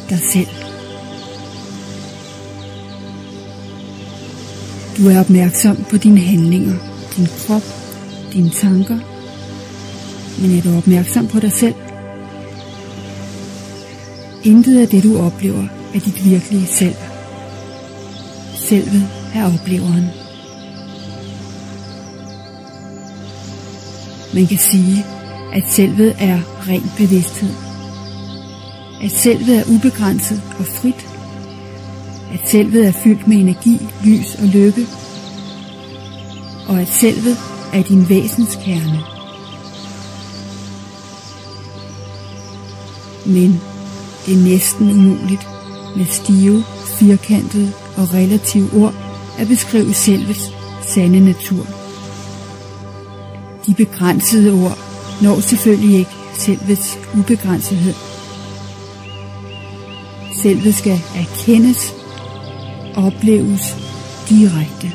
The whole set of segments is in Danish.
dig selv. Du er opmærksom på dine handlinger, din krop, dine tanker, men er du opmærksom på dig selv? Intet af det, du oplever, er dit virkelige selv. Selvet er opleveren. Man kan sige, at selvet er ren bevidsthed. At selvet er ubegrænset og frit. At selvet er fyldt med energi, lys og lykke. Og at selvet er din væsenskerne. Men det er næsten umuligt med stive, firkantede og relative ord at beskrive selvets sande natur. De begrænsede ord når selvfølgelig ikke selvets ubegrænsethed. Selvet skal erkendes og opleves direkte.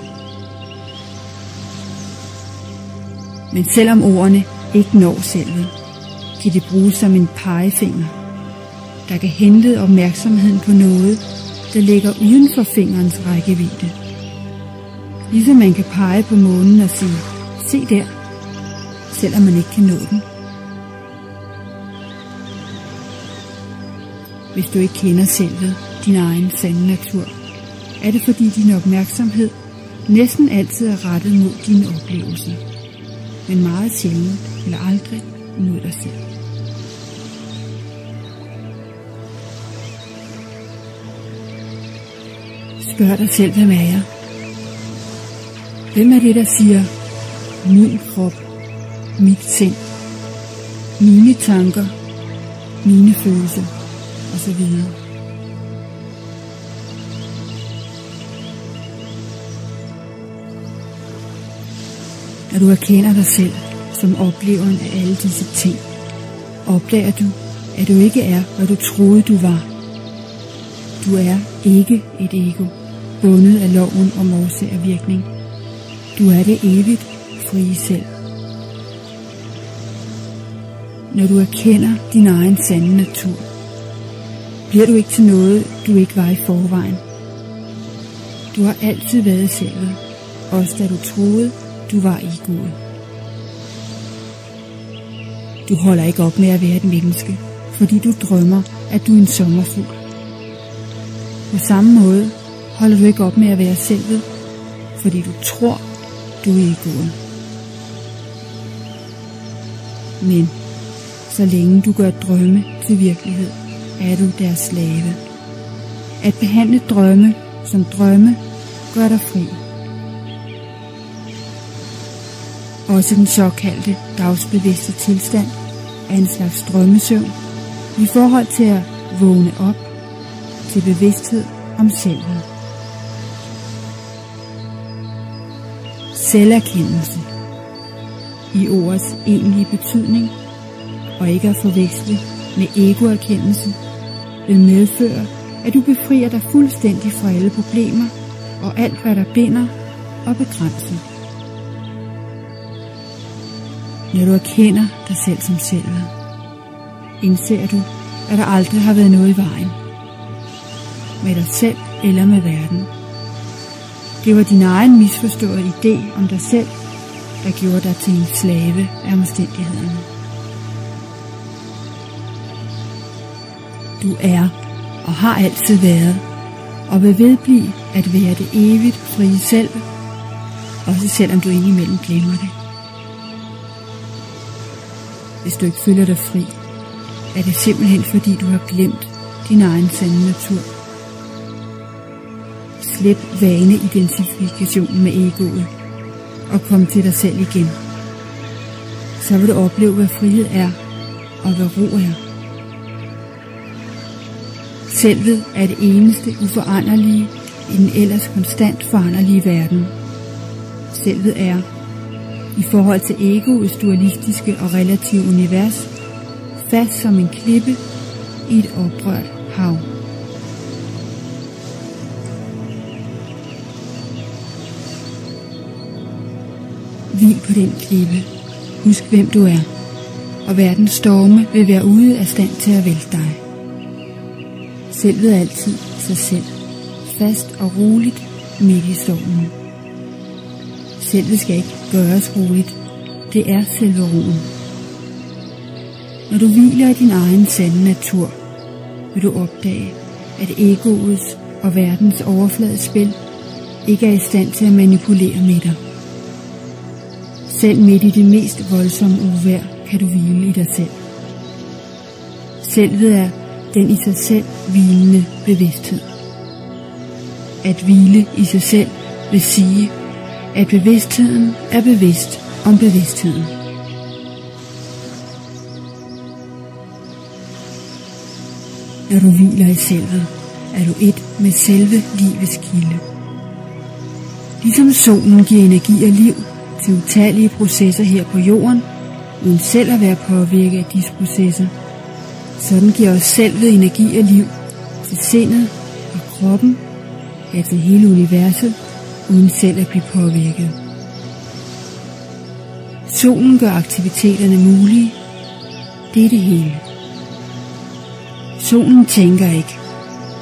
Men selvom ordene ikke når selvet, kan de bruges som en pegefinger, der kan hente opmærksomheden på noget, der ligger uden for fingerens rækkevidde. Ligesom man kan pege på månen og sige, se der, selvom man ikke kan nå den. Hvis du ikke kender selvet, din egen sande natur, er det fordi din opmærksomhed næsten altid er rettet mod dine oplevelser, men meget sjældent eller aldrig mod dig selv. Spørg dig selv, hvem er jeg? Hvem er det, der siger, min krop, mit sind, mine tanker, mine følelser osv.? Når du erkender dig selv som opleveren af alle disse ting, opdager du, at du ikke er, hvad du troede, du var. Du er ikke et ego, bundet af loven om årsag og virkning. Du er det evigt frie selv. Når du erkender din egen sande natur, bliver du ikke til noget, du ikke var i forvejen. Du har altid været selvet, også da du troede, du var egoet. Du holder ikke op med at være et menneske, fordi du drømmer, at du er en sommerfugl. På samme måde holder du ikke op med at være selvet, fordi du tror, du er egoet. Men så længe du gør drømme til virkelighed, er du deres slave. At behandle drømme som drømme gør dig fri. Også den såkaldte dagsbevidste tilstand er en slags drømmesøvn i forhold til at vågne op til bevidsthed om selvet. Selverkendelse i ordets egentlige betydning og ikke at forveksle med egoerkendelse vil medføre, at du befrier dig fuldstændig fra alle problemer og alt, hvad der binder og begrænser. Når du erkender dig selv som selvet, indser du, at der aldrig har været noget i vejen. Med dig selv eller med verden. Det var din egen misforståede idé om dig selv, der gjorde dig til en slave af omstændighederne. Du er og har altid været, og vil vedblive at være det evigt frie selv, også selvom du indimellem glemmer det. Hvis du ikke føler dig fri, er det simpelthen fordi du har glemt din egen sande natur. Slip vaneidentifikation med egoet og kom til dig selv igen. Så vil du opleve, hvad frihed er og hvad ro er. Selvet er det eneste uforanderlige i den ellers konstant foranderlige verden. Selvet er, i forhold til egoets dualistiske og relative univers, fast som en klippe i et oprørt hav. Hvil på den klippe. Husk, hvem du er, og verdens storme vil være ude af stand til at vælte dig. Selvet er altid sig selv, fast og roligt midt i stormen. Selvet skal ikke gøres roligt, det er selve roen. Når du hviler i din egen sande natur, vil du opdage, at egoets og verdens overfladespil ikke er i stand til at manipulere med dig. Selv midt i det mest voldsomme uvejr kan du hvile i dig selv. Selvet er den i sig selv hvilende bevidsthed. At hvile i sig selv vil sige, at bevidstheden er bevidst om bevidstheden. Når du hviler i selvet, er du et med selve livets kilde. Ligesom solen giver energi og liv til utallige processer her på jorden, uden selv at være påvirket af disse processer, sådan giver os selvet energi og liv til sindet og kroppen, ja til hele universet, uden selv at blive påvirket. Solen gør aktiviteterne mulige. Det er det hele. Solen tænker ikke,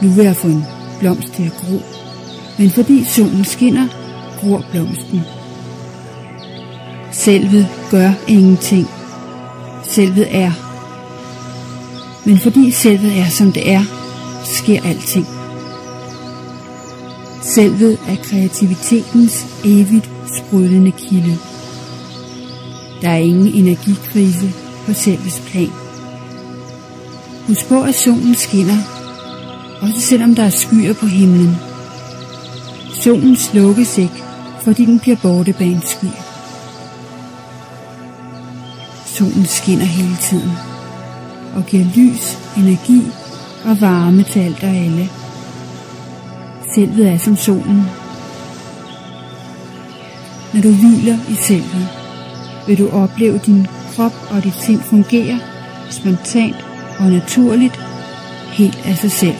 nu vil jeg få en blomst til at gro, men fordi solen skinner, gror blomsten. Selvet gør ingenting. Selvet er. Men fordi selvet er som det er, sker alting. Selvet er kreativitetens evigt sprudlende kilde. Der er ingen energikrise på selvets plan. Husk på, at solen skinner, også selvom der er skyer på himlen. Solen slukkes ikke, fordi den bliver borte bag en sky. Solen skinner hele tiden og giver lys, energi og varme til alt og alle. Selvet er som solen. Når du hviler i selvet, vil du opleve, at din krop og dit sind fungerer spontant og naturligt, helt af sig selv.